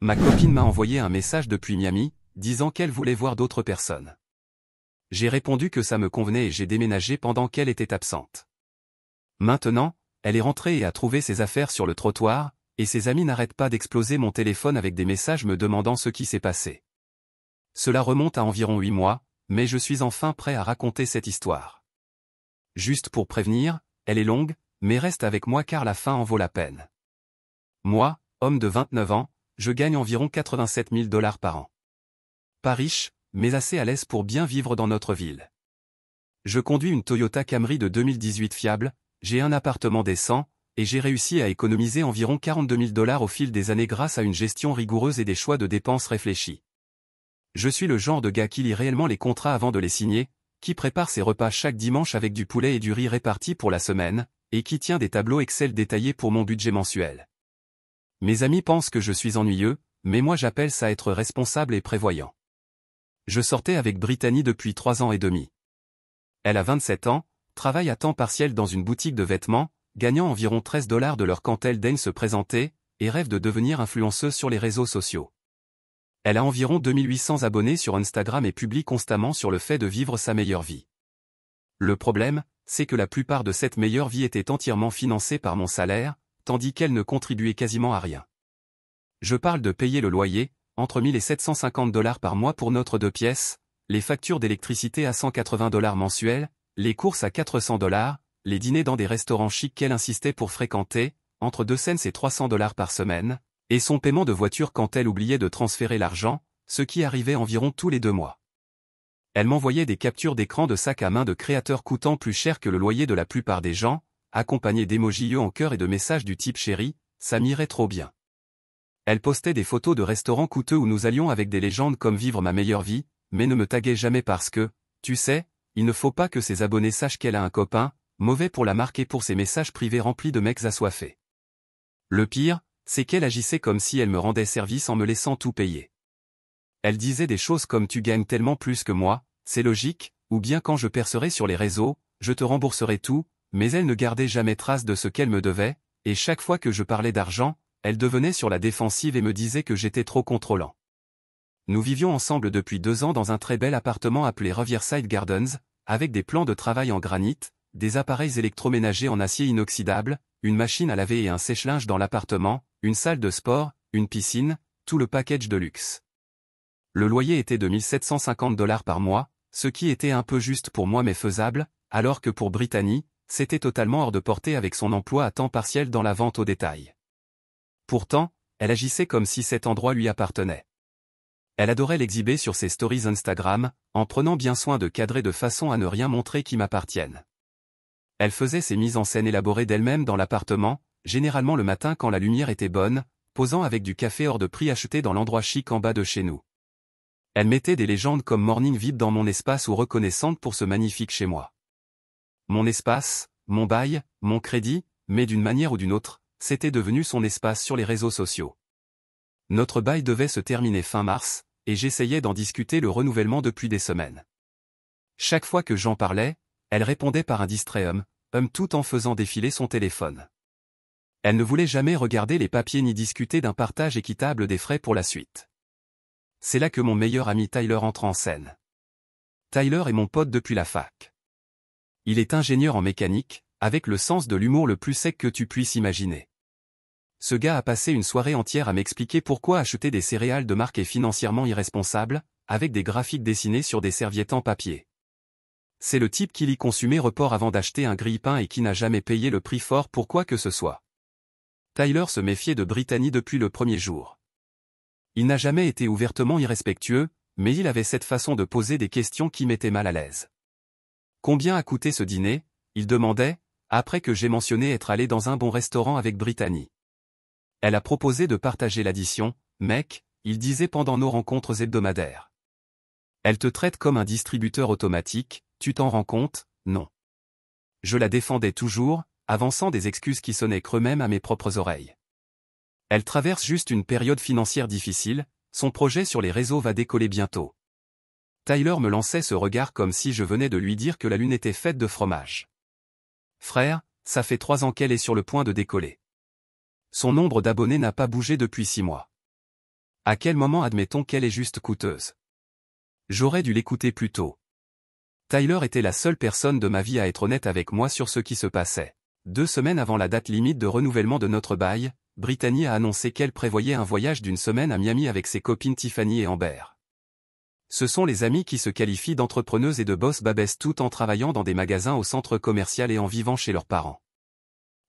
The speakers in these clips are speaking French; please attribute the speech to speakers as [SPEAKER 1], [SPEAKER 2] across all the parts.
[SPEAKER 1] Ma copine m'a envoyé un message depuis Miami, disant qu'elle voulait voir d'autres personnes. J'ai répondu que ça me convenait et j'ai déménagé pendant qu'elle était absente. Maintenant, elle est rentrée et a trouvé ses affaires sur le trottoir, et ses amis n'arrêtent pas d'exploser mon téléphone avec des messages me demandant ce qui s'est passé. Cela remonte à environ 8 mois, mais je suis enfin prêt à raconter cette histoire. Juste pour prévenir, elle est longue, mais reste avec moi car la fin en vaut la peine. Moi, homme de 29 ans, je gagne environ 87 000 $ par an. Pas riche, mais assez à l'aise pour bien vivre dans notre ville. Je conduis une Toyota Camry de 2018 fiable, j'ai un appartement décent, et j'ai réussi à économiser environ 42 000 $ au fil des années grâce à une gestion rigoureuse et des choix de dépenses réfléchis. Je suis le genre de gars qui lit réellement les contrats avant de les signer, qui prépare ses repas chaque dimanche avec du poulet et du riz répartis pour la semaine, et qui tient des tableaux Excel détaillés pour mon budget mensuel. Mes amis pensent que je suis ennuyeux, mais moi j'appelle ça être responsable et prévoyant. Je sortais avec Brittany depuis 3 ans et demi. Elle a 27 ans, travaille à temps partiel dans une boutique de vêtements, gagnant environ 13 $ de l'heure quand elle daigne se présenter, et rêve de devenir influenceuse sur les réseaux sociaux. Elle a environ 2800 abonnés sur Instagram et publie constamment sur le fait de vivre sa meilleure vie. Le problème, c'est que la plupart de cette meilleure vie était entièrement financée par mon salaire, tandis qu'elle ne contribuait quasiment à rien. Je parle de payer le loyer, entre 1000 et 750 $ par mois pour notre 2 pièces, les factures d'électricité à 180 $ mensuels, les courses à 400 $, les dîners dans des restaurants chics qu'elle insistait pour fréquenter, entre 2 cents et 300 $ par semaine, et son paiement de voiture quand elle oubliait de transférer l'argent, ce qui arrivait environ tous les 2 mois. Elle m'envoyait des captures d'écran de sacs à main de créateurs coûtant plus cher que le loyer de la plupart des gens, accompagnés d'émojis en cœur et de messages du type chéri, ça m'irait trop bien. Elle postait des photos de restaurants coûteux où nous allions avec des légendes comme vivre ma meilleure vie, mais ne me taguait jamais parce que, tu sais, il ne faut pas que ses abonnés sachent qu'elle a un copain, mauvais pour la marque et pour ses messages privés remplis de mecs assoiffés. Le pire, c'est qu'elle agissait comme si elle me rendait service en me laissant tout payer. Elle disait des choses comme tu gagnes tellement plus que moi, c'est logique, ou bien quand je percerai sur les réseaux, je te rembourserai tout, mais elle ne gardait jamais trace de ce qu'elle me devait, et chaque fois que je parlais d'argent, elle devenait sur la défensive et me disait que j'étais trop contrôlant. Nous vivions ensemble depuis 2 ans dans un très bel appartement appelé Riverside Gardens, avec des plans de travail en granit, des appareils électroménagers en acier inoxydable, une machine à laver et un sèche-linge dans l'appartement, une salle de sport, une piscine, tout le package de luxe. Le loyer était de 1750 $ par mois, ce qui était un peu juste pour moi mais faisable, alors que pour Brittany, c'était totalement hors de portée avec son emploi à temps partiel dans la vente au détail. Pourtant, elle agissait comme si cet endroit lui appartenait. Elle adorait l'exhiber sur ses stories Instagram, en prenant bien soin de cadrer de façon à ne rien montrer qui m'appartienne. Elle faisait ses mises en scène élaborées d'elle-même dans l'appartement, généralement le matin quand la lumière était bonne, posant avec du café hors de prix acheté dans l'endroit chic en bas de chez nous. Elle mettait des légendes comme Morning Vip dans mon espace ou reconnaissante pour ce magnifique chez moi. Mon espace, mon bail, mon crédit, mais d'une manière ou d'une autre, c'était devenu son espace sur les réseaux sociaux. Notre bail devait se terminer fin mars, et j'essayais d'en discuter le renouvellement depuis des semaines. Chaque fois que j'en parlais, elle répondait par un distrait tout en faisant défiler son téléphone. Elle ne voulait jamais regarder les papiers ni discuter d'un partage équitable des frais pour la suite. C'est là que mon meilleur ami Tyler entre en scène. Tyler est mon pote depuis la fac. Il est ingénieur en mécanique, avec le sens de l'humour le plus sec que tu puisses imaginer. Ce gars a passé une soirée entière à m'expliquer pourquoi acheter des céréales de marque est financièrement irresponsable, avec des graphiques dessinés sur des serviettes en papier. C'est le type qui lit Consumer Report avant d'acheter un grille-pain et qui n'a jamais payé le prix fort pour quoi que ce soit. Tyler se méfiait de Brittany depuis le premier jour. Il n'a jamais été ouvertement irrespectueux, mais il avait cette façon de poser des questions qui mettaient mal à l'aise. Combien a coûté ce dîner ? Il demandait, après que j'ai mentionné être allé dans un bon restaurant avec Brittany. Elle a proposé de partager l'addition, mec, il disait pendant nos rencontres hebdomadaires. Elle te traite comme un distributeur automatique, tu t'en rends compte, non. Je la défendais toujours, avançant des excuses qui sonnaient creux même à mes propres oreilles. Elle traverse juste une période financière difficile, son projet sur les réseaux va décoller bientôt. Tyler me lançait ce regard comme si je venais de lui dire que la lune était faite de fromage. Frère, ça fait 3 ans qu'elle est sur le point de décoller. Son nombre d'abonnés n'a pas bougé depuis 6 mois. À quel moment admettons qu'elle est juste coûteuse? J'aurais dû l'écouter plus tôt. Tyler était la seule personne de ma vie à être honnête avec moi sur ce qui se passait. 2 semaines avant la date limite de renouvellement de notre bail, Brittany a annoncé qu'elle prévoyait un voyage d'1 semaine à Miami avec ses copines Tiffany et Amber. Ce sont les amies qui se qualifient d'entrepreneuses et de boss babes tout en travaillant dans des magasins au centre commercial et en vivant chez leurs parents.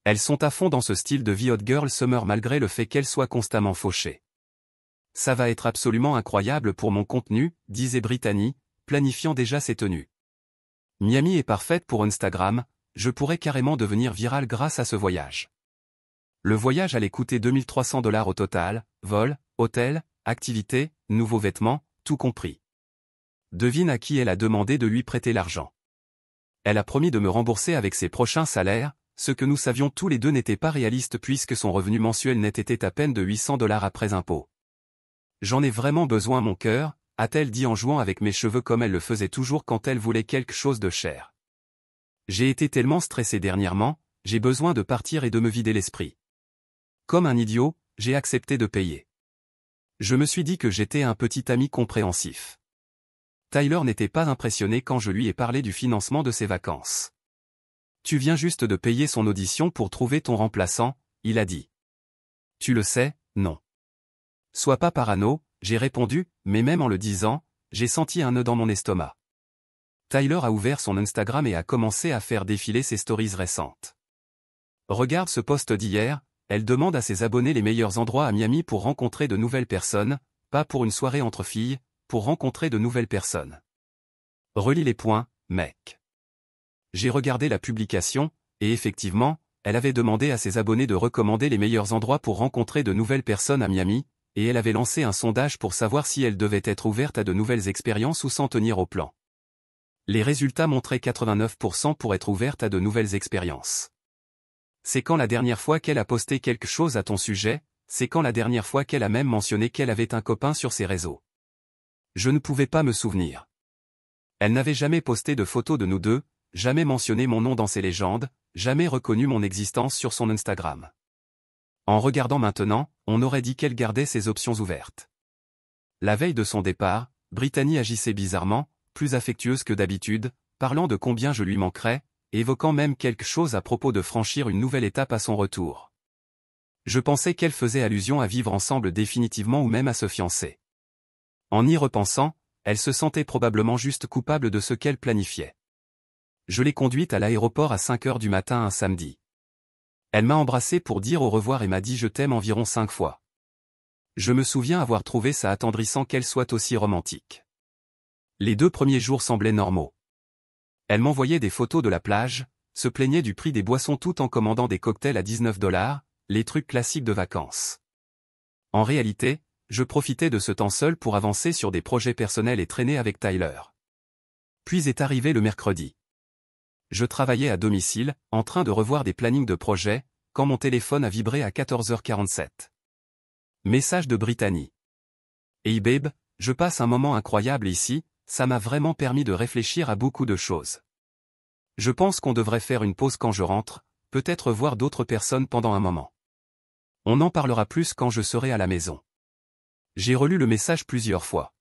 [SPEAKER 1] Elles sont à fond dans ce style de vie hot girl summer malgré le fait qu'elles soient constamment fauchées. Ça va être absolument incroyable pour mon contenu, disait Brittany, planifiant déjà ses tenues. Miami est parfaite pour Instagram, je pourrais carrément devenir virale grâce à ce voyage. Le voyage allait coûter 2300 $ au total, vol, hôtel, activités, nouveaux vêtements, tout compris. Devine à qui elle a demandé de lui prêter l'argent. Elle a promis de me rembourser avec ses prochains salaires, ce que nous savions tous les deux n'était pas réaliste puisque son revenu mensuel net était à peine de 800 $ après impôts. J'en ai vraiment besoin mon cœur, a-t-elle dit en jouant avec mes cheveux comme elle le faisait toujours quand elle voulait quelque chose de cher. J'ai été tellement stressé dernièrement, j'ai besoin de partir et de me vider l'esprit. Comme un idiot, j'ai accepté de payer. Je me suis dit que j'étais un petit ami compréhensif. Tyler n'était pas impressionné quand je lui ai parlé du financement de ses vacances. Tu viens juste de payer son audition pour trouver ton remplaçant, il a dit. Tu le sais, non. Sois pas parano, j'ai répondu, mais même en le disant, j'ai senti un nœud dans mon estomac. Tyler a ouvert son Instagram et a commencé à faire défiler ses stories récentes. Regarde ce post d'hier, elle demande à ses abonnés les meilleurs endroits à Miami pour rencontrer de nouvelles personnes, pas pour une soirée entre filles, pour rencontrer de nouvelles personnes. Relis les points, mec. J'ai regardé la publication, et effectivement, elle avait demandé à ses abonnés de recommander les meilleurs endroits pour rencontrer de nouvelles personnes à Miami, et elle avait lancé un sondage pour savoir si elle devait être ouverte à de nouvelles expériences ou s'en tenir au plan. Les résultats montraient 89% pour être ouverte à de nouvelles expériences. C'est quand la dernière fois qu'elle a posté quelque chose à ton sujet, c'est quand la dernière fois qu'elle a même mentionné qu'elle avait un copain sur ses réseaux. Je ne pouvais pas me souvenir. Elle n'avait jamais posté de photos de nous deux, jamais mentionné mon nom dans ses légendes, jamais reconnu mon existence sur son Instagram. En regardant maintenant, on aurait dit qu'elle gardait ses options ouvertes. La veille de son départ, Brittany agissait bizarrement, plus affectueuse que d'habitude, parlant de combien je lui manquerais, évoquant même quelque chose à propos de franchir une nouvelle étape à son retour. Je pensais qu'elle faisait allusion à vivre ensemble définitivement ou même à se fiancer. En y repensant, elle se sentait probablement juste coupable de ce qu'elle planifiait. Je l'ai conduite à l'aéroport à 5 heures du matin un samedi. Elle m'a embrassé pour dire au revoir et m'a dit je t'aime environ 5 fois. Je me souviens avoir trouvé ça attendrissant qu'elle soit aussi romantique. Les 2 premiers jours semblaient normaux. Elle m'envoyait des photos de la plage, se plaignait du prix des boissons tout en commandant des cocktails à 19 $, les trucs classiques de vacances. En réalité, je profitais de ce temps seul pour avancer sur des projets personnels et traîner avec Tyler. Puis est arrivé le mercredi. Je travaillais à domicile, en train de revoir des plannings de projets, quand mon téléphone a vibré à 14h47. Message de Brittany. Hey babe, je passe un moment incroyable ici, ça m'a vraiment permis de réfléchir à beaucoup de choses. Je pense qu'on devrait faire une pause quand je rentre, peut-être voir d'autres personnes pendant un moment. On en parlera plus quand je serai à la maison. J'ai relu le message plusieurs fois.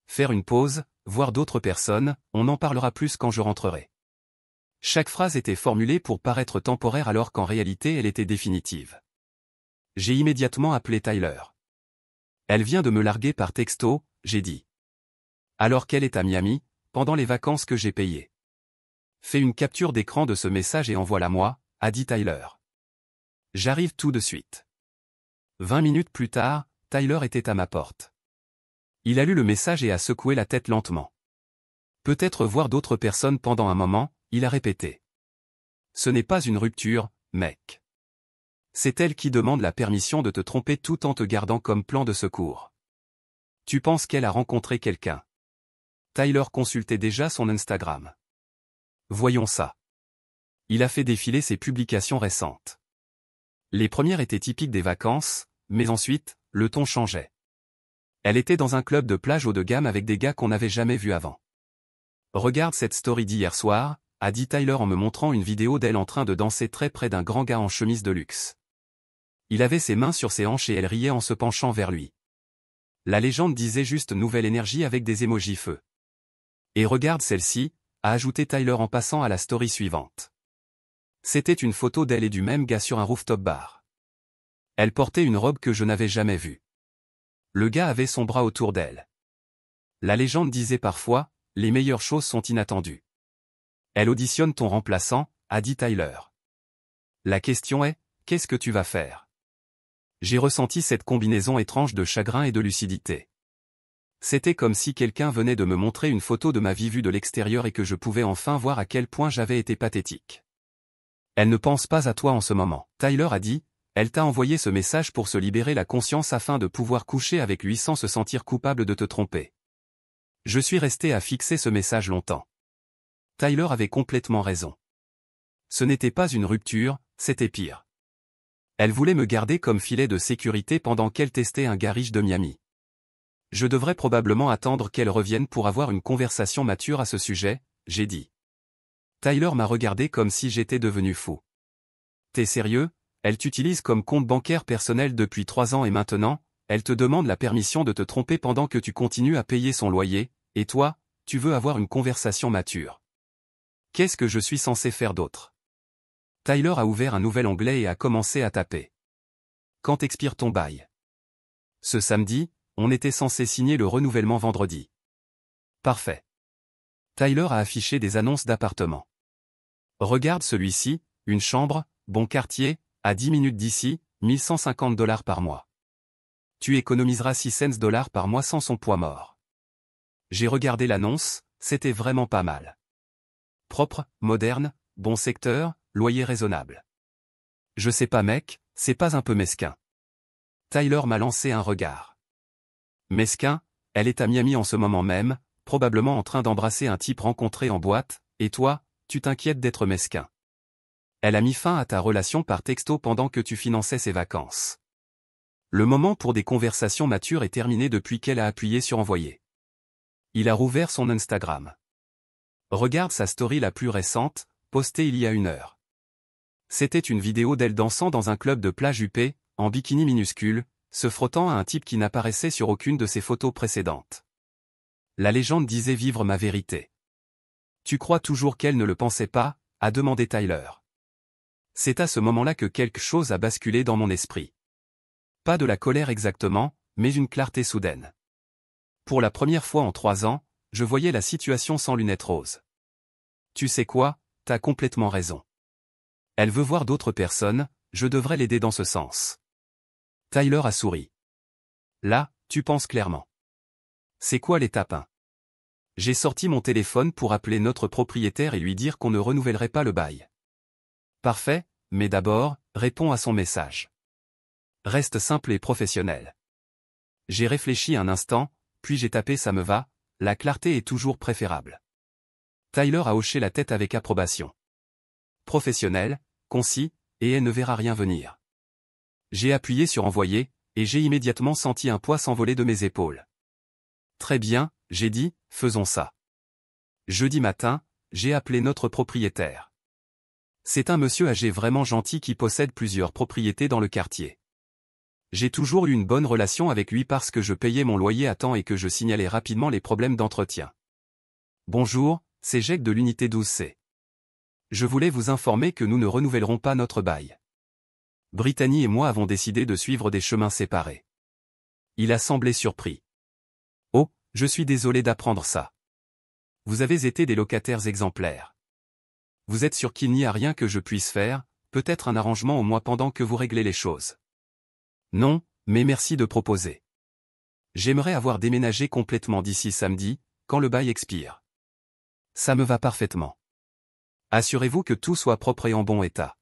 [SPEAKER 1] Faire une pause, voir d'autres personnes, on en parlera plus quand je rentrerai. Chaque phrase était formulée pour paraître temporaire alors qu'en réalité elle était définitive. J'ai immédiatement appelé Tyler. Elle vient de me larguer par texto, j'ai dit. Alors qu'elle est à Miami, pendant les vacances que j'ai payées. Fais une capture d'écran de ce message et envoie-la-moi, a dit Tyler. J'arrive tout de suite. 20 minutes plus tard, Tyler était à ma porte. Il a lu le message et a secoué la tête lentement. Peut-être voir d'autres personnes pendant un moment, il a répété. Ce n'est pas une rupture, mec. C'est elle qui demande la permission de te tromper tout en te gardant comme plan de secours. Tu penses qu'elle a rencontré quelqu'un? Tyler consultait déjà son Instagram. Voyons ça. Il a fait défiler ses publications récentes. Les premières étaient typiques des vacances, mais ensuite, le ton changeait. Elle était dans un club de plage haut de gamme avec des gars qu'on n'avait jamais vus avant. Regarde cette story d'hier soir, a dit Tyler en me montrant une vidéo d'elle en train de danser très près d'un grand gars en chemise de luxe. Il avait ses mains sur ses hanches et elle riait en se penchant vers lui. La légende disait juste nouvelle énergie avec des émojis feu. Et regarde celle-ci, a ajouté Tyler en passant à la story suivante. C'était une photo d'elle et du même gars sur un rooftop bar. Elle portait une robe que je n'avais jamais vue. Le gars avait son bras autour d'elle. La légende disait parfois, les meilleures choses sont inattendues. Elle auditionne ton remplaçant, a dit Tyler. La question est, qu'est-ce que tu vas faire? J'ai ressenti cette combinaison étrange de chagrin et de lucidité. C'était comme si quelqu'un venait de me montrer une photo de ma vie vue de l'extérieur et que je pouvais enfin voir à quel point j'avais été pathétique. Elle ne pense pas à toi en ce moment. Tyler a dit, elle t'a envoyé ce message pour se libérer la conscience afin de pouvoir coucher avec lui sans se sentir coupable de te tromper. Je suis resté à fixer ce message longtemps. Tyler avait complètement raison. Ce n'était pas une rupture, c'était pire. Elle voulait me garder comme filet de sécurité pendant qu'elle testait un gars riche de Miami. Je devrais probablement attendre qu'elle revienne pour avoir une conversation mature à ce sujet, j'ai dit. Tyler m'a regardé comme si j'étais devenu fou. T'es sérieux? Elle t'utilise comme compte bancaire personnel depuis 3 ans et maintenant, elle te demande la permission de te tromper pendant que tu continues à payer son loyer, et toi, tu veux avoir une conversation mature. Qu'est-ce que je suis censé faire d'autre? Tyler a ouvert un nouvel onglet et a commencé à taper. Quand expire ton bail? Ce samedi, on était censé signer le renouvellement vendredi. Parfait. Tyler a affiché des annonces d'appartements. Regarde celui-ci, une chambre, bon quartier, à 10 minutes d'ici, $1150 par mois. Tu économiseras 6 cents par mois sans son poids mort. J'ai regardé l'annonce, c'était vraiment pas mal. Propre, moderne, bon secteur, loyer raisonnable. Je sais pas mec, c'est pas un peu mesquin? Tyler m'a lancé un regard. Mesquin, elle est à Miami en ce moment même, probablement en train d'embrasser un type rencontré en boîte, et toi, tu t'inquiètes d'être mesquin. Elle a mis fin à ta relation par texto pendant que tu finançais ses vacances. Le moment pour des conversations matures est terminé depuis qu'elle a appuyé sur envoyer. Il a rouvert son Instagram. Regarde sa story la plus récente, postée il y a 1 heure. C'était une vidéo d'elle dansant dans un club de plage huppé, en bikini minuscule, se frottant à un type qui n'apparaissait sur aucune de ses photos précédentes. La légende disait vivre ma vérité. Tu crois toujours qu'elle ne le pensait pas? A demandé Tyler. C'est à ce moment-là que quelque chose a basculé dans mon esprit. Pas de la colère exactement, mais une clarté soudaine. Pour la première fois en 3 ans, je voyais la situation sans lunettes roses. Tu sais quoi, t'as complètement raison. Elle veut voir d'autres personnes, je devrais l'aider dans ce sens. Tyler a souri. Là, tu penses clairement. C'est quoi l'étape 1? J'ai sorti mon téléphone pour appeler notre propriétaire et lui dire qu'on ne renouvellerait pas le bail. Parfait, mais d'abord, réponds à son message. Reste simple et professionnel. J'ai réfléchi un instant, puis j'ai tapé ça me va, la clarté est toujours préférable. Tyler a hoché la tête avec approbation. Professionnel, concis, et elle ne verra rien venir. J'ai appuyé sur envoyer, et j'ai immédiatement senti un poids s'envoler de mes épaules. Très bien, j'ai dit, faisons ça. Jeudi matin, j'ai appelé notre propriétaire. C'est un monsieur âgé vraiment gentil qui possède plusieurs propriétés dans le quartier. J'ai toujours eu une bonne relation avec lui parce que je payais mon loyer à temps et que je signalais rapidement les problèmes d'entretien. Bonjour, c'est Jake de l'unité 12C. Je voulais vous informer que nous ne renouvellerons pas notre bail. Brittany et moi avons décidé de suivre des chemins séparés. Il a semblé surpris. Oh, je suis désolé d'apprendre ça. Vous avez été des locataires exemplaires. Vous êtes sûr qu'il n'y a rien que je puisse faire, peut-être un arrangement au mois pendant que vous réglez les choses. Non, mais merci de proposer. J'aimerais avoir déménagé complètement d'ici samedi, quand le bail expire. Ça me va parfaitement. Assurez-vous que tout soit propre et en bon état.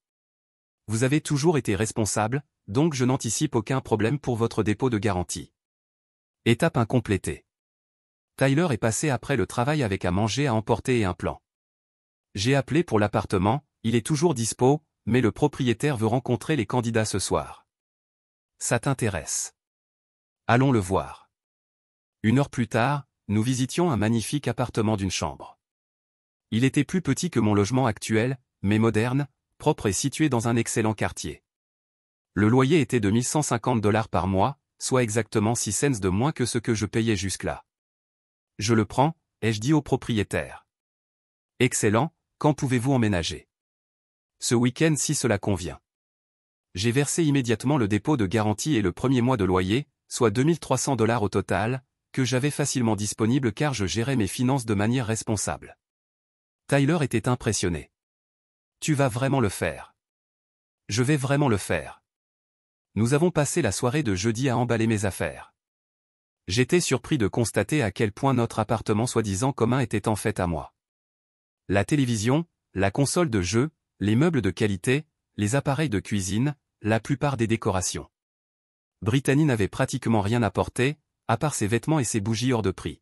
[SPEAKER 1] Vous avez toujours été responsable, donc je n'anticipe aucun problème pour votre dépôt de garantie. Étape incomplétée. Tyler est passé après le travail avec à manger à emporter et un plan. J'ai appelé pour l'appartement, il est toujours dispo, mais le propriétaire veut rencontrer les candidats ce soir. Ça t'intéresse? Allons le voir. 1 heure plus tard, nous visitions un magnifique appartement d'une chambre. Il était plus petit que mon logement actuel, mais moderne, propre et situé dans un excellent quartier. Le loyer était de $1150 par mois, soit exactement 6 cents de moins que ce que je payais jusque-là. Je le prends, ai-je dit au propriétaire. Excellent, quand pouvez-vous emménager? Ce week-end si cela convient. J'ai versé immédiatement le dépôt de garantie et le premier mois de loyer, soit $2300 au total, que j'avais facilement disponible car je gérais mes finances de manière responsable. Tyler était impressionné. Tu vas vraiment le faire. Je vais vraiment le faire. Nous avons passé la soirée de jeudi à emballer mes affaires. J'étais surpris de constater à quel point notre appartement soi-disant commun était en fait à moi. La télévision, la console de jeu, les meubles de qualité, les appareils de cuisine, la plupart des décorations. Brittany n'avait pratiquement rien apporté, à part ses vêtements et ses bougies hors de prix.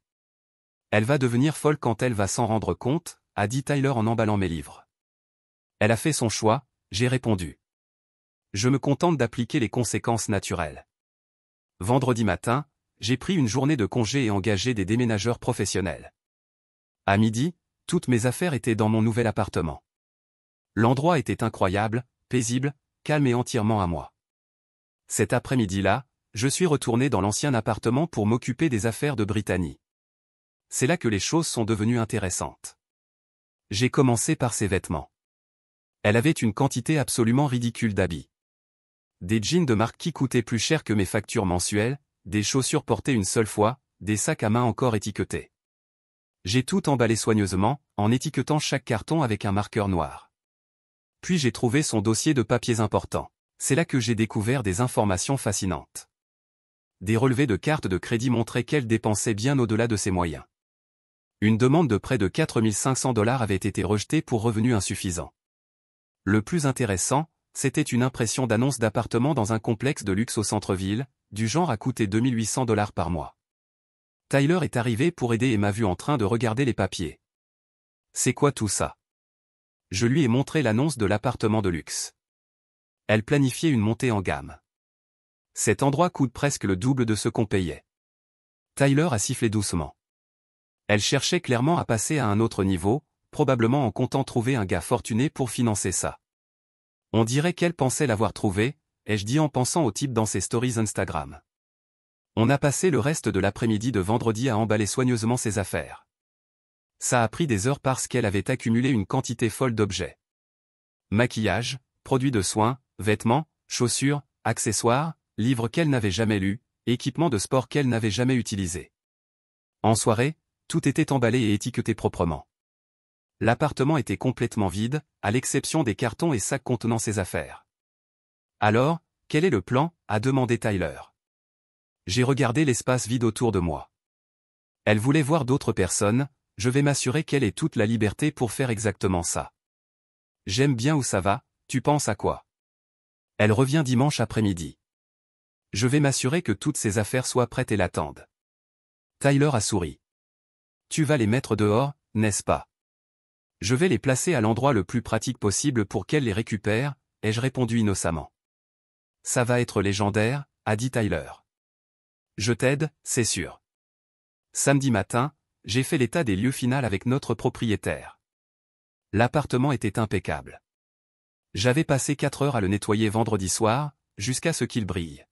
[SPEAKER 1] Elle va devenir folle quand elle va s'en rendre compte, a dit Tyler en emballant mes livres. Elle a fait son choix, j'ai répondu. Je me contente d'appliquer les conséquences naturelles. Vendredi matin, j'ai pris une journée de congé et engagé des déménageurs professionnels. À midi, toutes mes affaires étaient dans mon nouvel appartement. L'endroit était incroyable, paisible, calme et entièrement à moi. Cet après-midi-là, je suis retourné dans l'ancien appartement pour m'occuper des affaires de Brittany. C'est là que les choses sont devenues intéressantes. J'ai commencé par ses vêtements. Elle avait une quantité absolument ridicule d'habits. Des jeans de marque qui coûtaient plus cher que mes factures mensuelles, des chaussures portées une seule fois, des sacs à main encore étiquetés. J'ai tout emballé soigneusement, en étiquetant chaque carton avec un marqueur noir. Puis j'ai trouvé son dossier de papiers importants. C'est là que j'ai découvert des informations fascinantes. Des relevés de cartes de crédit montraient qu'elle dépensait bien au-delà de ses moyens. Une demande de près de $4500 avait été rejetée pour revenus insuffisants. Le plus intéressant, c'était une impression d'annonce d'appartement dans un complexe de luxe au centre-ville, du genre à coûter $2800 par mois. Tyler est arrivé pour aider et m'a vu en train de regarder les papiers. C'est quoi tout ça? Je lui ai montré l'annonce de l'appartement de luxe. Elle planifiait une montée en gamme. Cet endroit coûte presque le double de ce qu'on payait. Tyler a sifflé doucement. Elle cherchait clairement à passer à un autre niveau, probablement en comptant trouver un gars fortuné pour financer ça. On dirait qu'elle pensait l'avoir trouvé, ai-je dit en pensant au type dans ses stories Instagram. On a passé le reste de l'après-midi de vendredi à emballer soigneusement ses affaires. Ça a pris des heures parce qu'elle avait accumulé une quantité folle d'objets. Maquillage, produits de soins, vêtements, chaussures, accessoires, livres qu'elle n'avait jamais lus, équipements de sport qu'elle n'avait jamais utilisés. En soirée, tout était emballé et étiqueté proprement. L'appartement était complètement vide, à l'exception des cartons et sacs contenant ses affaires. Alors, quel est le plan? A demandé Tyler. J'ai regardé l'espace vide autour de moi. Elle voulait voir d'autres personnes, je vais m'assurer qu'elle ait toute la liberté pour faire exactement ça. J'aime bien où ça va, tu penses à quoi? Elle revient dimanche après-midi. Je vais m'assurer que toutes ses affaires soient prêtes et l'attendent. Tyler a souri. Tu vas les mettre dehors, n'est-ce pas? Je vais les placer à l'endroit le plus pratique possible pour qu'elle les récupère, ai-je répondu innocemment. Ça va être légendaire, a dit Tyler. Je t'aide, c'est sûr. Samedi matin, j'ai fait l'état des lieux final avec notre propriétaire. L'appartement était impeccable. J'avais passé 4 heures à le nettoyer vendredi soir, jusqu'à ce qu'il brille.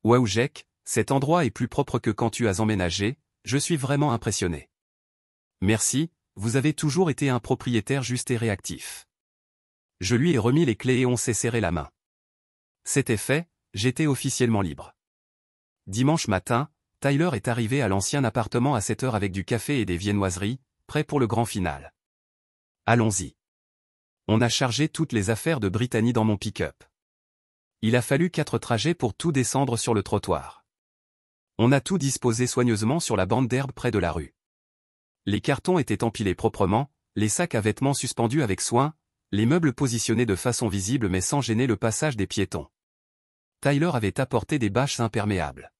[SPEAKER 1] Waouh Jack, cet endroit est plus propre que quand tu as emménagé, je suis vraiment impressionné. Merci, vous avez toujours été un propriétaire juste et réactif. Je lui ai remis les clés et on s'est serré la main. C'était fait, j'étais officiellement libre. Dimanche matin, Tyler est arrivé à l'ancien appartement à 7 heures avec du café et des viennoiseries, prêt pour le grand final. Allons-y. On a chargé toutes les affaires de Brittany dans mon pick-up. Il a fallu 4 trajets pour tout descendre sur le trottoir. On a tout disposé soigneusement sur la bande d'herbe près de la rue. Les cartons étaient empilés proprement, les sacs à vêtements suspendus avec soin, les meubles positionnés de façon visible mais sans gêner le passage des piétons. Tyler avait apporté des bâches imperméables.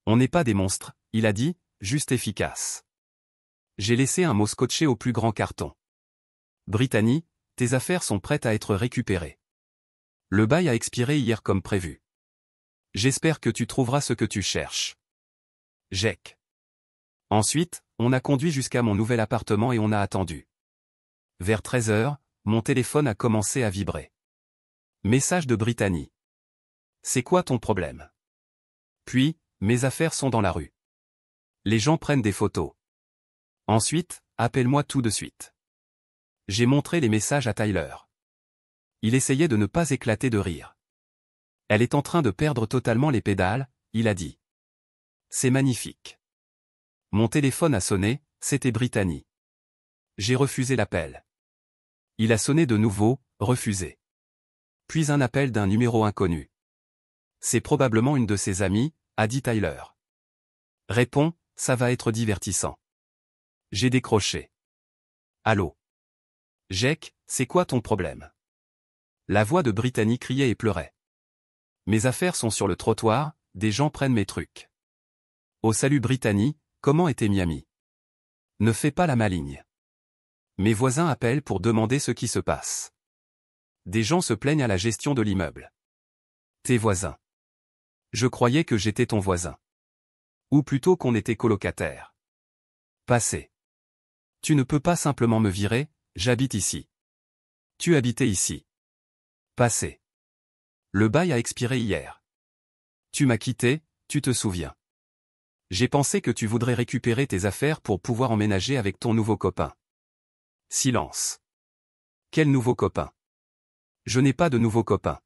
[SPEAKER 1] On n'est pas des monstres, il a dit, juste efficace. J'ai laissé un mot scotché au plus grand carton. Brittany, tes affaires sont prêtes à être récupérées. Le bail a expiré hier comme prévu. J'espère que tu trouveras ce que tu cherches. Jack. Ensuite, on a conduit jusqu'à mon nouvel appartement et on a attendu. Vers 13 heures, mon téléphone a commencé à vibrer. Message de Brittany. C'est quoi ton problème? Puis, mes affaires sont dans la rue. Les gens prennent des photos. Ensuite, appelle-moi tout de suite. J'ai montré les messages à Tyler. Il essayait de ne pas éclater de rire. Elle est en train de perdre totalement les pédales, il a dit. C'est magnifique. Mon téléphone a sonné, c'était Brittany. J'ai refusé l'appel. Il a sonné de nouveau, refusé. Puis un appel d'un numéro inconnu. C'est probablement une de ses amies, a dit Tyler. Réponds, ça va être divertissant. J'ai décroché. Allô? Jake, c'est quoi ton problème? La voix de Brittany criait et pleurait. Mes affaires sont sur le trottoir, des gens prennent mes trucs. Oh salut Brittany, comment était Miami? Ne fais pas la maligne. Mes voisins appellent pour demander ce qui se passe. Des gens se plaignent à la gestion de l'immeuble. Tes voisins. Je croyais que j'étais ton voisin. Ou plutôt qu'on était colocataires. Passé. Tu ne peux pas simplement me virer, j'habite ici. Tu habitais ici. Passé. Le bail a expiré hier. Tu m'as quitté, tu te souviens. J'ai pensé que tu voudrais récupérer tes affaires pour pouvoir emménager avec ton nouveau copain. Silence. Quel nouveau copain? Je n'ai pas de nouveau copain.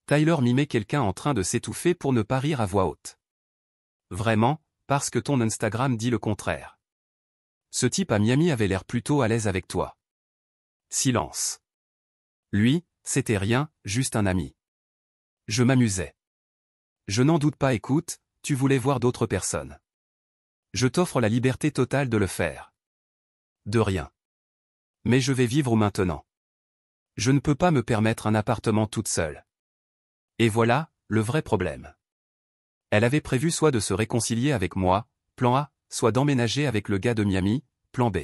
[SPEAKER 1] Tyler mimait quelqu'un en train de s'étouffer pour ne pas rire à voix haute. Vraiment, parce que ton Instagram dit le contraire. Ce type à Miami avait l'air plutôt à l'aise avec toi. Silence. Lui, c'était rien, juste un ami. Je m'amusais. Je n'en doute pas, écoute, tu voulais voir d'autres personnes. Je t'offre la liberté totale de le faire. De rien. Mais je vais vivre où maintenant? Je ne peux pas me permettre un appartement toute seule. Et voilà, le vrai problème. Elle avait prévu soit de se réconcilier avec moi, plan A, soit d'emménager avec le gars de Miami, plan B.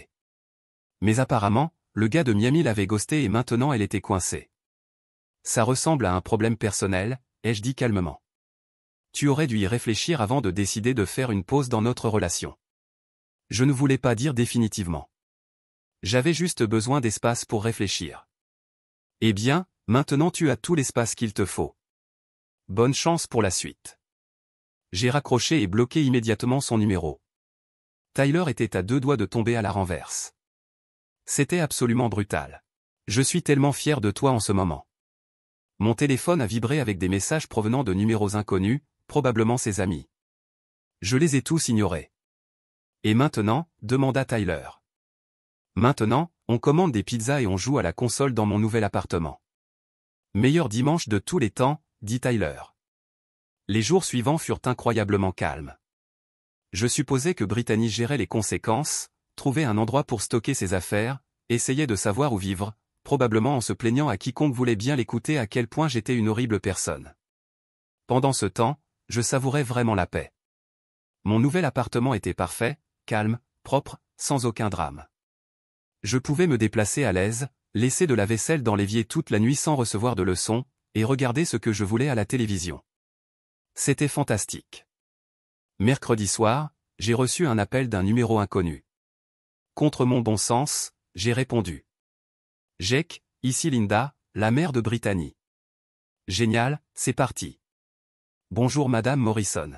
[SPEAKER 1] Mais apparemment, le gars de Miami l'avait ghosté et maintenant elle était coincée. Ça ressemble à un problème personnel, ai-je dit calmement. Tu aurais dû y réfléchir avant de décider de faire une pause dans notre relation. Je ne voulais pas dire définitivement. J'avais juste besoin d'espace pour réfléchir. Eh bien, maintenant tu as tout l'espace qu'il te faut. Bonne chance pour la suite. J'ai raccroché et bloqué immédiatement son numéro. Tyler était à 2 doigts de tomber à la renverse. C'était absolument brutal. Je suis tellement fier de toi en ce moment. Mon téléphone a vibré avec des messages provenant de numéros inconnus, probablement ses amis. Je les ai tous ignorés. Et maintenant, demanda Tyler. Maintenant, on commande des pizzas et on joue à la console dans mon nouvel appartement. Meilleur dimanche de tous les temps, dit Tyler. Les jours suivants furent incroyablement calmes. Je supposais que Brittany gérait les conséquences, trouvait un endroit pour stocker ses affaires, essayait de savoir où vivre, probablement en se plaignant à quiconque voulait bien l'écouter à quel point j'étais une horrible personne. Pendant ce temps, je savourais vraiment la paix. Mon nouvel appartement était parfait, calme, propre, sans aucun drame. Je pouvais me déplacer à l'aise, laisser de la vaisselle dans l'évier toute la nuit sans recevoir de leçons, et regarder ce que je voulais à la télévision. C'était fantastique. Mercredi soir, j'ai reçu un appel d'un numéro inconnu. Contre mon bon sens, j'ai répondu. Jake, ici Linda, la mère de Brittany. Génial, c'est parti. Bonjour Madame Morrison.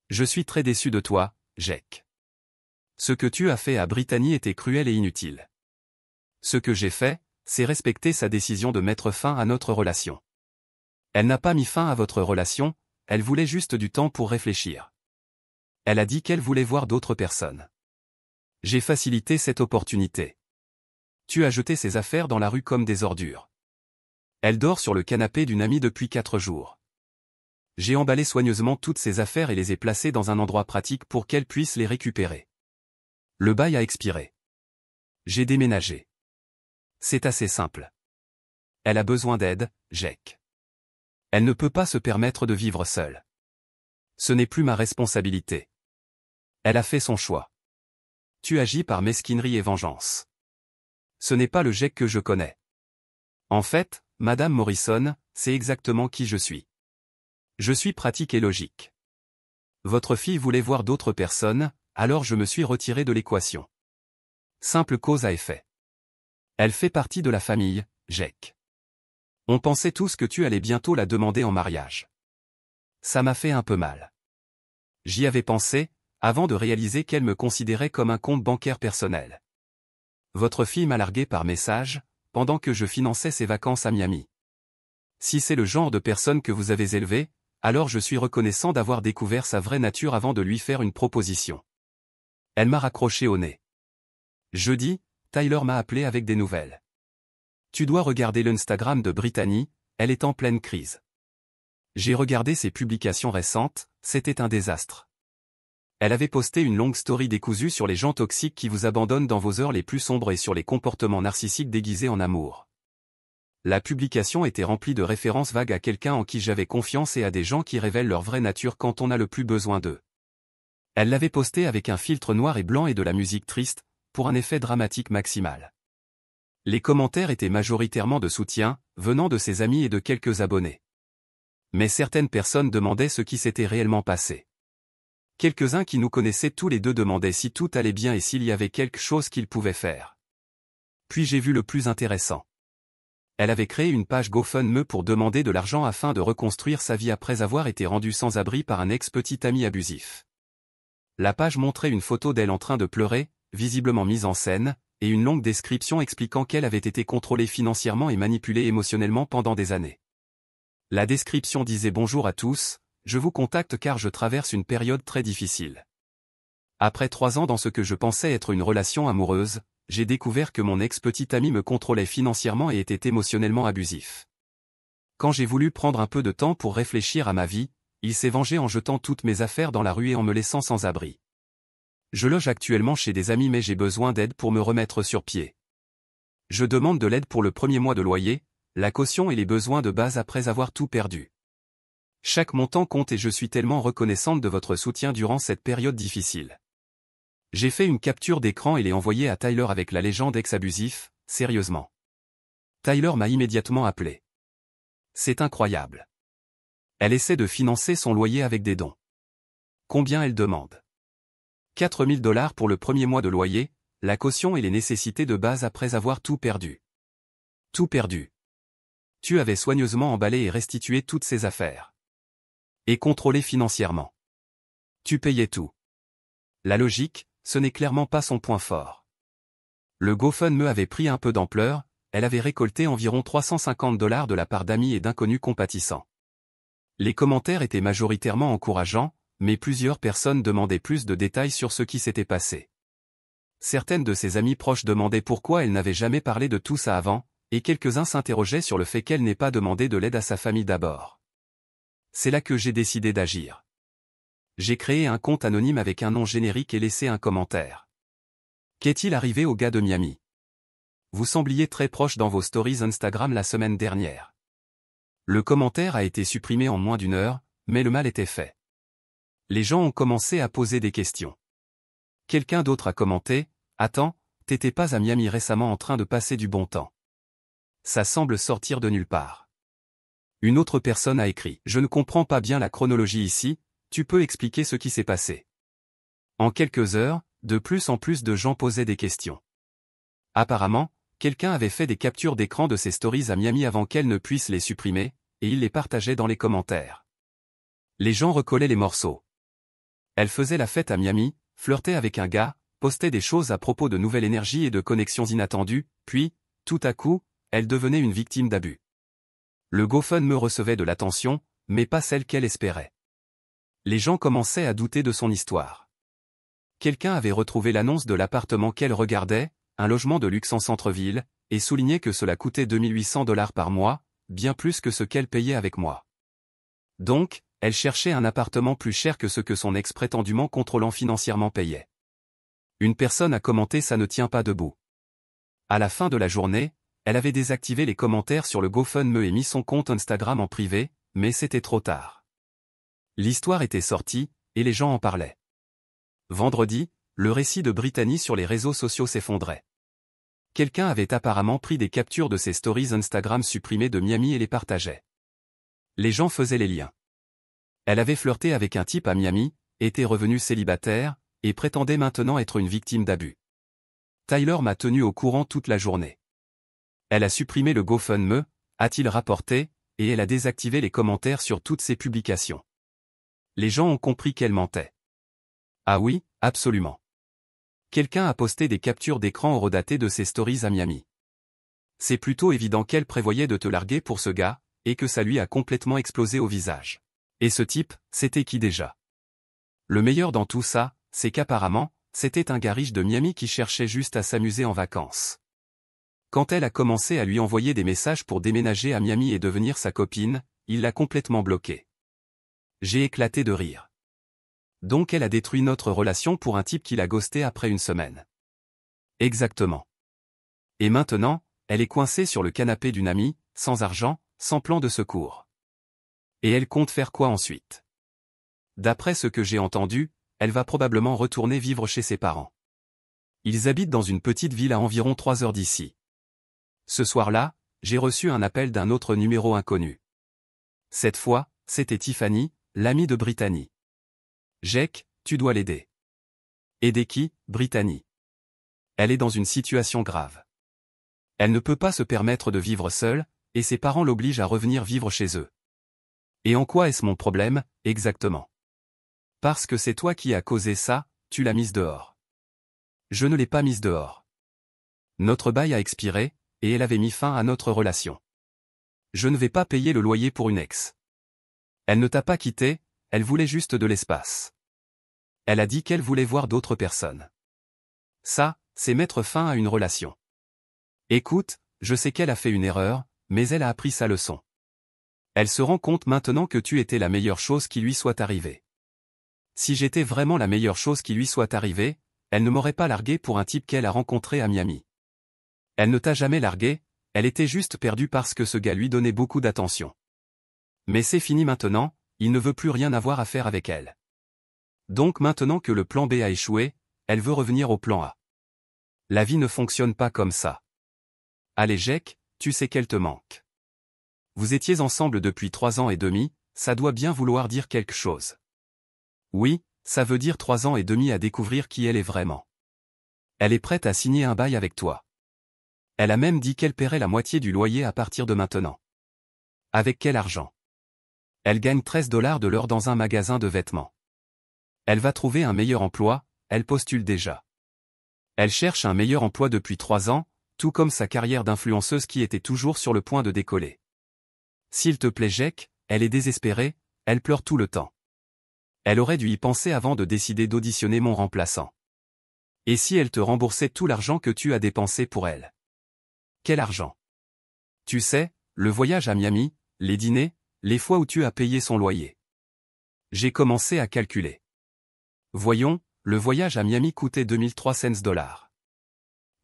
[SPEAKER 1] Je suis très déçu de toi, Jake. Ce que tu as fait à Brittany était cruel et inutile. Ce que j'ai fait, c'est respecter sa décision de mettre fin à notre relation. Elle n'a pas mis fin à votre relation, elle voulait juste du temps pour réfléchir. Elle a dit qu'elle voulait voir d'autres personnes. J'ai facilité cette opportunité. Tu as jeté ses affaires dans la rue comme des ordures. Elle dort sur le canapé d'une amie depuis 4 jours. J'ai emballé soigneusement toutes ses affaires et les ai placées dans un endroit pratique pour qu'elle puisse les récupérer. Le bail a expiré. J'ai déménagé. C'est assez simple. Elle a besoin d'aide, Jake. Elle ne peut pas se permettre de vivre seule. Ce n'est plus ma responsabilité. Elle a fait son choix. Tu agis par mesquinerie et vengeance. Ce n'est pas le Jake que je connais. En fait, Madame Morrison, c'est exactement qui je suis. Je suis pratique et logique. Votre fille voulait voir d'autres personnes, alors je me suis retiré de l'équation. Simple cause à effet. Elle fait partie de la famille, Jake. On pensait tous que tu allais bientôt la demander en mariage. Ça m'a fait un peu mal. J'y avais pensé, avant de réaliser qu'elle me considérait comme un compte bancaire personnel. Votre fille m'a largué par message, pendant que je finançais ses vacances à Miami. Si c'est le genre de personne que vous avez élevé, alors je suis reconnaissant d'avoir découvert sa vraie nature avant de lui faire une proposition. Elle m'a raccroché au nez. Jeudi, Tyler m'a appelé avec des nouvelles. Tu dois regarder l'Instagram de Brittany, elle est en pleine crise. J'ai regardé ses publications récentes, c'était un désastre. Elle avait posté une longue story décousue sur les gens toxiques qui vous abandonnent dans vos heures les plus sombres et sur les comportements narcissiques déguisés en amour. La publication était remplie de références vagues à quelqu'un en qui j'avais confiance et à des gens qui révèlent leur vraie nature quand on a le plus besoin d'eux. Elle l'avait posté avec un filtre noir et blanc et de la musique triste, pour un effet dramatique maximal. Les commentaires étaient majoritairement de soutien, venant de ses amis et de quelques abonnés. Mais certaines personnes demandaient ce qui s'était réellement passé. Quelques-uns qui nous connaissaient tous les deux demandaient si tout allait bien et s'il y avait quelque chose qu'ils pouvaient faire. Puis j'ai vu le plus intéressant. Elle avait créé une page GoFundMe pour demander de l'argent afin de reconstruire sa vie après avoir été rendue sans abri par un ex-petit ami abusif. La page montrait une photo d'elle en train de pleurer, visiblement mise en scène, et une longue description expliquant qu'elle avait été contrôlée financièrement et manipulée émotionnellement pendant des années. La description disait « Bonjour à tous, je vous contacte car je traverse une période très difficile. Après 3 ans dans ce que je pensais être une relation amoureuse, j'ai découvert que mon ex-petit ami me contrôlait financièrement et était émotionnellement abusif. Quand j'ai voulu prendre un peu de temps pour réfléchir à ma vie, il s'est vengé en jetant toutes mes affaires dans la rue et en me laissant sans abri. Je loge actuellement chez des amis mais j'ai besoin d'aide pour me remettre sur pied. Je demande de l'aide pour le premier mois de loyer, la caution et les besoins de base après avoir tout perdu. Chaque montant compte et je suis tellement reconnaissante de votre soutien durant cette période difficile. J'ai fait une capture d'écran et l'ai envoyée à Tyler avec la légende ex-abusif, sérieusement. Tyler m'a immédiatement appelé. C'est incroyable. Elle essaie de financer son loyer avec des dons. Combien elle demande? 4 000 $ pour le premier mois de loyer, la caution et les nécessités de base après avoir tout perdu. Tout perdu. Tu avais soigneusement emballé et restitué toutes ses affaires. Et contrôlé financièrement. Tu payais tout. La logique, ce n'est clairement pas son point fort. Le GoFundMe avait pris un peu d'ampleur, elle avait récolté environ 350 $ de la part d'amis et d'inconnus compatissants. Les commentaires étaient majoritairement encourageants, mais plusieurs personnes demandaient plus de détails sur ce qui s'était passé. Certaines de ses amies proches demandaient pourquoi elle n'avait jamais parlé de tout ça avant, et quelques-uns s'interrogeaient sur le fait qu'elle n'ait pas demandé de l'aide à sa famille d'abord. C'est là que j'ai décidé d'agir. J'ai créé un compte anonyme avec un nom générique et laissé un commentaire. Qu'est-il arrivé au gars de Miami? Vous sembliez très proche dans vos stories Instagram la semaine dernière. Le commentaire a été supprimé en moins d'1 heure, mais le mal était fait. Les gens ont commencé à poser des questions. Quelqu'un d'autre a commenté « Attends, t'étais pas à Miami récemment en train de passer du bon temps. Ça semble sortir de nulle part. » Une autre personne a écrit « Je ne comprends pas bien la chronologie ici, tu peux expliquer ce qui s'est passé. » En quelques heures, de plus en plus de gens posaient des questions. Apparemment, quelqu'un avait fait des captures d'écran de ses stories à Miami avant qu'elle ne puisse les supprimer, et il les partageait dans les commentaires. Les gens recollaient les morceaux. Elle faisait la fête à Miami, flirtait avec un gars, postait des choses à propos de nouvelles énergies et de connexions inattendues, puis, tout à coup, elle devenait une victime d'abus. Le GoFundMe recevait de l'attention, mais pas celle qu'elle espérait. Les gens commençaient à douter de son histoire. Quelqu'un avait retrouvé l'annonce de l'appartement qu'elle regardait, un logement de luxe en centre-ville, et soulignait que cela coûtait 2 800 $ par mois, bien plus que ce qu'elle payait avec moi. Donc, elle cherchait un appartement plus cher que ce que son ex prétendument contrôlant financièrement payait. Une personne a commenté « Ça ne tient pas debout ». À la fin de la journée, elle avait désactivé les commentaires sur le GoFundMe et mis son compte Instagram en privé, mais c'était trop tard. L'histoire était sortie, et les gens en parlaient. Vendredi, le récit de Brittany sur les réseaux sociaux s'effondrait. Quelqu'un avait apparemment pris des captures de ses stories Instagram supprimées de Miami et les partageait. Les gens faisaient les liens. Elle avait flirté avec un type à Miami, était revenue célibataire, et prétendait maintenant être une victime d'abus. Tyler m'a tenu au courant toute la journée. Elle a supprimé le GoFundMe, a-t-il rapporté, et elle a désactivé les commentaires sur toutes ses publications. Les gens ont compris qu'elle mentait. Ah oui, absolument. Quelqu'un a posté des captures d'écran horodatées de ses stories à Miami. C'est plutôt évident qu'elle prévoyait de te larguer pour ce gars, et que ça lui a complètement explosé au visage. Et ce type, c'était qui déjà? Le meilleur dans tout ça, c'est qu'apparemment, c'était un gars riche de Miami qui cherchait juste à s'amuser en vacances. Quand elle a commencé à lui envoyer des messages pour déménager à Miami et devenir sa copine, il l'a complètement bloqué. J'ai éclaté de rire. Donc elle a détruit notre relation pour un type qui l'a ghosté après une semaine. Exactement. Et maintenant, elle est coincée sur le canapé d'une amie, sans argent, sans plan de secours. Et elle compte faire quoi ensuite? D'après ce que j'ai entendu, elle va probablement retourner vivre chez ses parents. Ils habitent dans une petite ville à environ 3 heures d'ici. Ce soir-là, j'ai reçu un appel d'un autre numéro inconnu. Cette fois, c'était Tiffany, l'amie de Brittany. Jake, tu dois l'aider. Aider qui, Brittany? Elle est dans une situation grave. Elle ne peut pas se permettre de vivre seule, et ses parents l'obligent à revenir vivre chez eux. Et en quoi est-ce mon problème, exactement? Parce que c'est toi qui as causé ça, tu l'as mise dehors. Je ne l'ai pas mise dehors. Notre bail a expiré, et elle avait mis fin à notre relation. Je ne vais pas payer le loyer pour une ex. Elle ne t'a pas quitté, elle voulait juste de l'espace. Elle a dit qu'elle voulait voir d'autres personnes. Ça, c'est mettre fin à une relation. Écoute, je sais qu'elle a fait une erreur, mais elle a appris sa leçon. Elle se rend compte maintenant que tu étais la meilleure chose qui lui soit arrivée. Si j'étais vraiment la meilleure chose qui lui soit arrivée, elle ne m'aurait pas largué pour un type qu'elle a rencontré à Miami. Elle ne t'a jamais largué, elle était juste perdue parce que ce gars lui donnait beaucoup d'attention. Mais c'est fini maintenant, il ne veut plus rien avoir à faire avec elle. Donc maintenant que le plan B a échoué, elle veut revenir au plan A. La vie ne fonctionne pas comme ça. Allez Jake, tu sais qu'elle te manque. Vous étiez ensemble depuis 3 ans et demi, ça doit bien vouloir dire quelque chose. Oui, ça veut dire 3 ans et demi à découvrir qui elle est vraiment. Elle est prête à signer un bail avec toi. Elle a même dit qu'elle paierait la moitié du loyer à partir de maintenant. Avec quel argent? Elle gagne 13 $ de l'heure dans un magasin de vêtements. Elle va trouver un meilleur emploi, elle postule déjà. Elle cherche un meilleur emploi depuis 3 ans, tout comme sa carrière d'influenceuse qui était toujours sur le point de décoller. S'il te plaît Jake, elle est désespérée, elle pleure tout le temps. Elle aurait dû y penser avant de décider d'auditionner mon remplaçant. Et si elle te remboursait tout l'argent que tu as dépensé pour elle? Quel argent? Tu sais, le voyage à Miami, les dîners, les fois où tu as payé son loyer. J'ai commencé à calculer. Voyons, le voyage à Miami coûtait 2300 $.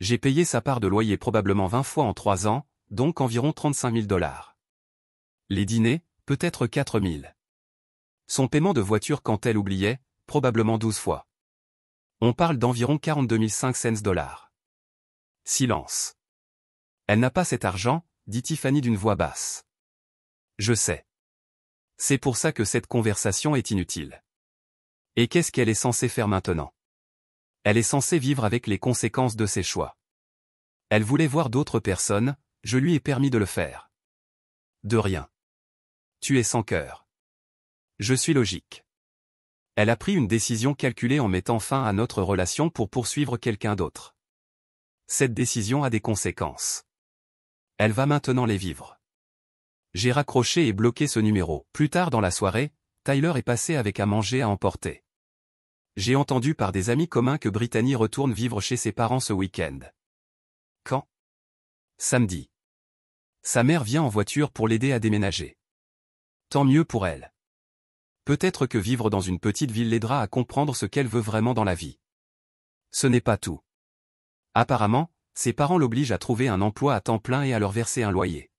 [SPEAKER 1] J'ai payé sa part de loyer probablement 20 fois en 3 ans, donc environ 35 000 $. Les dîners, peut-être 4 000. Son paiement de voiture quand elle oubliait, probablement 12 fois. On parle d'environ 42 500 $. Silence. Elle n'a pas cet argent, dit Tiffany d'une voix basse. Je sais. C'est pour ça que cette conversation est inutile. Et qu'est-ce qu'elle est censée faire maintenant? Elle est censée vivre avec les conséquences de ses choix. Elle voulait voir d'autres personnes, je lui ai permis de le faire. De rien. Tu es sans cœur. Je suis logique. Elle a pris une décision calculée en mettant fin à notre relation pour poursuivre quelqu'un d'autre. Cette décision a des conséquences. Elle va maintenant les vivre. J'ai raccroché et bloqué ce numéro. Plus tard dans la soirée, Tyler est passé avec à manger à emporter. J'ai entendu par des amis communs que Brittany retourne vivre chez ses parents ce week-end. Quand? Samedi. Sa mère vient en voiture pour l'aider à déménager. Tant mieux pour elle. Peut-être que vivre dans une petite ville l'aidera à comprendre ce qu'elle veut vraiment dans la vie. Ce n'est pas tout. Apparemment, ses parents l'obligent à trouver un emploi à temps plein et à leur verser un loyer.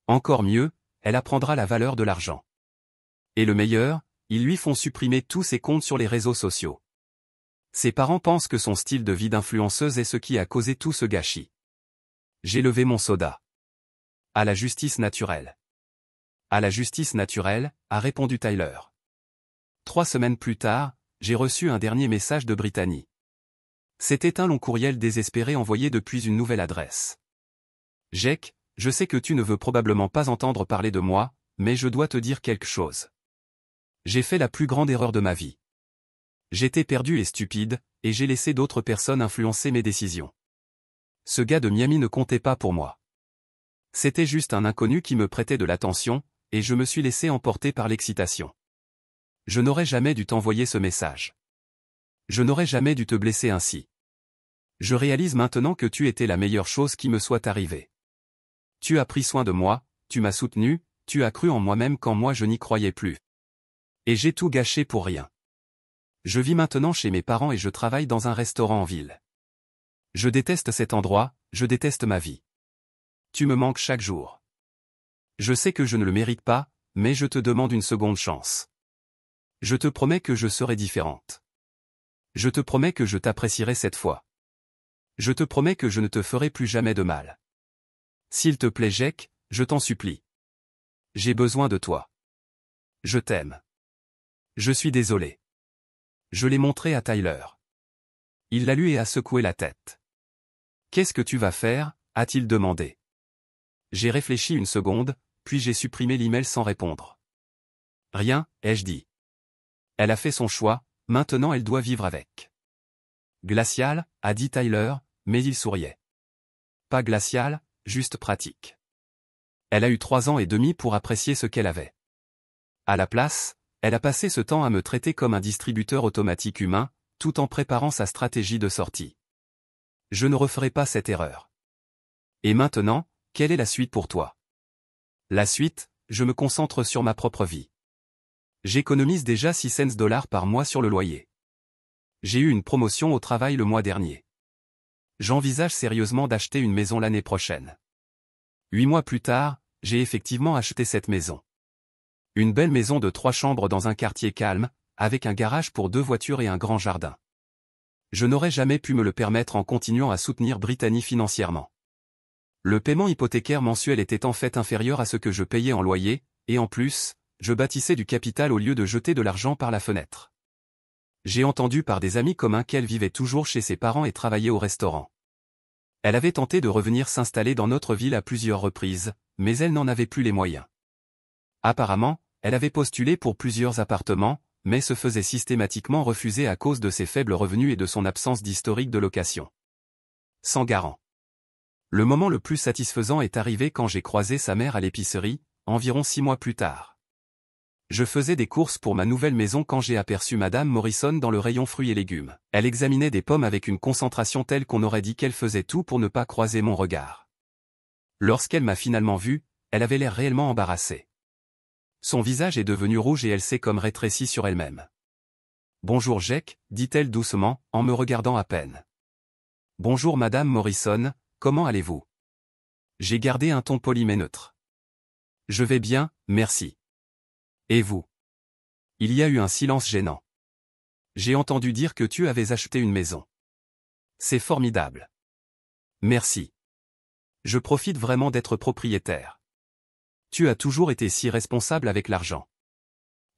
[SPEAKER 1] Encore mieux, elle apprendra la valeur de l'argent. Et le meilleur, ils lui font supprimer tous ses comptes sur les réseaux sociaux. Ses parents pensent que son style de vie d'influenceuse est ce qui a causé tout ce gâchis. J'ai levé mon soda. À la justice naturelle. À la justice naturelle, a répondu Tyler. 3 semaines plus tard, j'ai reçu un dernier message de Brittany. C'était un long courriel désespéré envoyé depuis une nouvelle adresse. Jake, je sais que tu ne veux probablement pas entendre parler de moi, mais je dois te dire quelque chose. J'ai fait la plus grande erreur de ma vie. J'étais perdu et stupide, et j'ai laissé d'autres personnes influencer mes décisions. Ce gars de Miami ne comptait pas pour moi. C'était juste un inconnu qui me prêtait de l'attention, et je me suis laissé emporter par l'excitation. Je n'aurais jamais dû t'envoyer ce message. Je n'aurais jamais dû te blesser ainsi. Je réalise maintenant que tu étais la meilleure chose qui me soit arrivée. Tu as pris soin de moi, tu m'as soutenu, tu as cru en moi-même quand moi je n'y croyais plus. Et j'ai tout gâché pour rien. Je vis maintenant chez mes parents et je travaille dans un restaurant en ville. Je déteste cet endroit, je déteste ma vie. Tu me manques chaque jour. Je sais que je ne le mérite pas, mais je te demande une seconde chance. Je te promets que je serai différente. Je te promets que je t'apprécierai cette fois. Je te promets que je ne te ferai plus jamais de mal. S'il te plaît Jake, je t'en supplie. J'ai besoin de toi. Je t'aime. Je suis désolé. Je l'ai montré à Tyler. Il l'a lu et a secoué la tête. Qu'est-ce que tu vas faire, a-t-il demandé. J'ai réfléchi une seconde, puis j'ai supprimé l'email sans répondre. Rien, ai-je dit. Elle a fait son choix, maintenant elle doit vivre avec. Glacial, a dit Tyler, mais il souriait. Pas glacial, juste pratique. Elle a eu 3 ans et demi pour apprécier ce qu'elle avait. À la place, elle a passé ce temps à me traiter comme un distributeur automatique humain, tout en préparant sa stratégie de sortie. Je ne referai pas cette erreur. Et maintenant, quelle est la suite pour toi? La suite, je me concentre sur ma propre vie. J'économise déjà 6 cents par mois sur le loyer. J'ai eu une promotion au travail le mois dernier. J'envisage sérieusement d'acheter une maison l'année prochaine. 8 mois plus tard, j'ai effectivement acheté cette maison. Une belle maison de 3 chambres dans un quartier calme, avec un garage pour 2 voitures et un grand jardin. Je n'aurais jamais pu me le permettre en continuant à soutenir Brittany financièrement. Le paiement hypothécaire mensuel était en fait inférieur à ce que je payais en loyer, et en plus, je bâtissais du capital au lieu de jeter de l'argent par la fenêtre. J'ai entendu par des amis communs qu'elle vivait toujours chez ses parents et travaillait au restaurant. Elle avait tenté de revenir s'installer dans notre ville à plusieurs reprises, mais elle n'en avait plus les moyens. Apparemment, elle avait postulé pour plusieurs appartements, mais se faisait systématiquement refuser à cause de ses faibles revenus et de son absence d'historique de location. Sans garant. Le moment le plus satisfaisant est arrivé quand j'ai croisé sa mère à l'épicerie, environ 6 mois plus tard. Je faisais des courses pour ma nouvelle maison quand j'ai aperçu Madame Morrison dans le rayon fruits et légumes. Elle examinait des pommes avec une concentration telle qu'on aurait dit qu'elle faisait tout pour ne pas croiser mon regard. Lorsqu'elle m'a finalement vu, elle avait l'air réellement embarrassée. Son visage est devenu rouge et elle s'est comme rétrécie sur elle-même. « Bonjour Jake, dit-elle doucement, en me regardant à peine. « Bonjour Madame Morrison, comment allez-vous » J'ai gardé un ton poli mais neutre. « Je vais bien, merci. » Et vous? Il y a eu un silence gênant. J'ai entendu dire que tu avais acheté une maison. C'est formidable. Merci. Je profite vraiment d'être propriétaire. Tu as toujours été si responsable avec l'argent.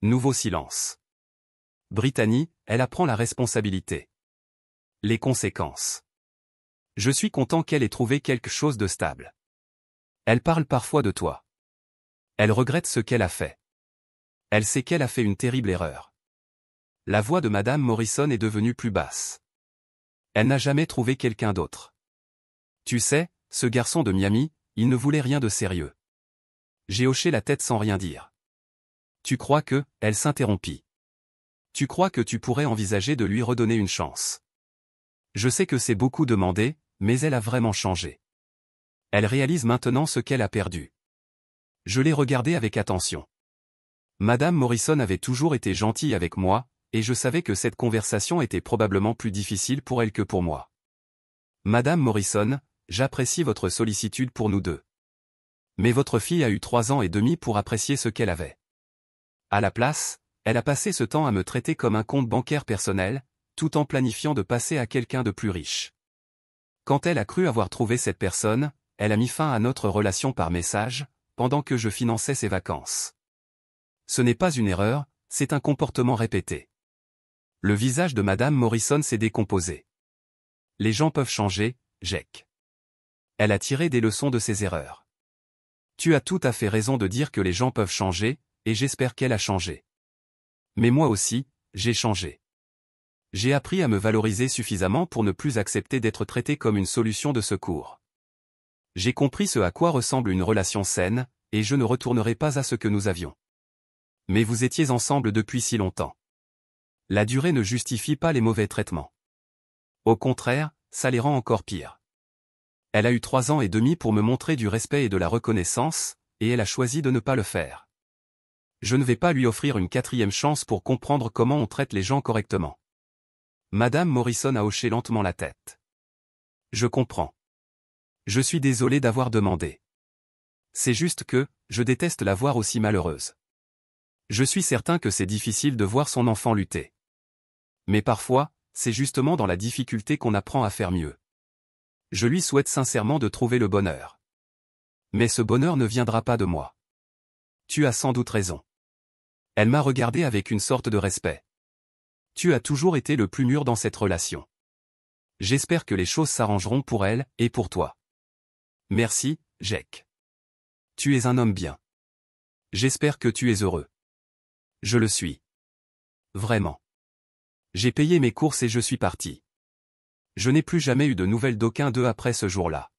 [SPEAKER 1] Nouveau silence. Brittany, elle apprend la responsabilité. Les conséquences. Je suis content qu'elle ait trouvé quelque chose de stable. Elle parle parfois de toi. Elle regrette ce qu'elle a fait. Elle sait qu'elle a fait une terrible erreur. La voix de Madame Morrison est devenue plus basse. Elle n'a jamais trouvé quelqu'un d'autre. Tu sais, ce garçon de Miami, il ne voulait rien de sérieux. J'ai hoché la tête sans rien dire. Tu crois que, elle s'interrompit. Tu crois que tu pourrais envisager de lui redonner une chance. Je sais que c'est beaucoup demandé, mais elle a vraiment changé. Elle réalise maintenant ce qu'elle a perdu. Je l'ai regardée avec attention. Madame Morrison avait toujours été gentille avec moi, et je savais que cette conversation était probablement plus difficile pour elle que pour moi. Madame Morrison, j'apprécie votre sollicitude pour nous deux. Mais votre fille a eu 3 ans et demi pour apprécier ce qu'elle avait. À la place, elle a passé ce temps à me traiter comme un compte bancaire personnel, tout en planifiant de passer à quelqu'un de plus riche. Quand elle a cru avoir trouvé cette personne, elle a mis fin à notre relation par message, pendant que je finançais ses vacances. Ce n'est pas une erreur, c'est un comportement répété. Le visage de Madame Morrison s'est décomposé. Les gens peuvent changer, Jake. Elle a tiré des leçons de ses erreurs. Tu as tout à fait raison de dire que les gens peuvent changer, et j'espère qu'elle a changé. Mais moi aussi, j'ai changé. J'ai appris à me valoriser suffisamment pour ne plus accepter d'être traité comme une solution de secours. J'ai compris ce à quoi ressemble une relation saine, et je ne retournerai pas à ce que nous avions. Mais vous étiez ensemble depuis si longtemps. La durée ne justifie pas les mauvais traitements. Au contraire, ça les rend encore pires. Elle a eu 3 ans et demi pour me montrer du respect et de la reconnaissance, et elle a choisi de ne pas le faire. Je ne vais pas lui offrir une 4e chance pour comprendre comment on traite les gens correctement. Madame Morrison a hoché lentement la tête. Je comprends. Je suis désolé d'avoir demandé. C'est juste que, je déteste la voir aussi malheureuse. Je suis certain que c'est difficile de voir son enfant lutter. Mais parfois, c'est justement dans la difficulté qu'on apprend à faire mieux. Je lui souhaite sincèrement de trouver le bonheur. Mais ce bonheur ne viendra pas de moi. Tu as sans doute raison. Elle m'a regardé avec une sorte de respect. Tu as toujours été le plus mûr dans cette relation. J'espère que les choses s'arrangeront pour elle et pour toi. Merci, Jake. Tu es un homme bien. J'espère que tu es heureux. Je le suis. Vraiment. J'ai payé mes courses et je suis parti. Je n'ai plus jamais eu de nouvelles d'aucun d'eux après ce jour-là.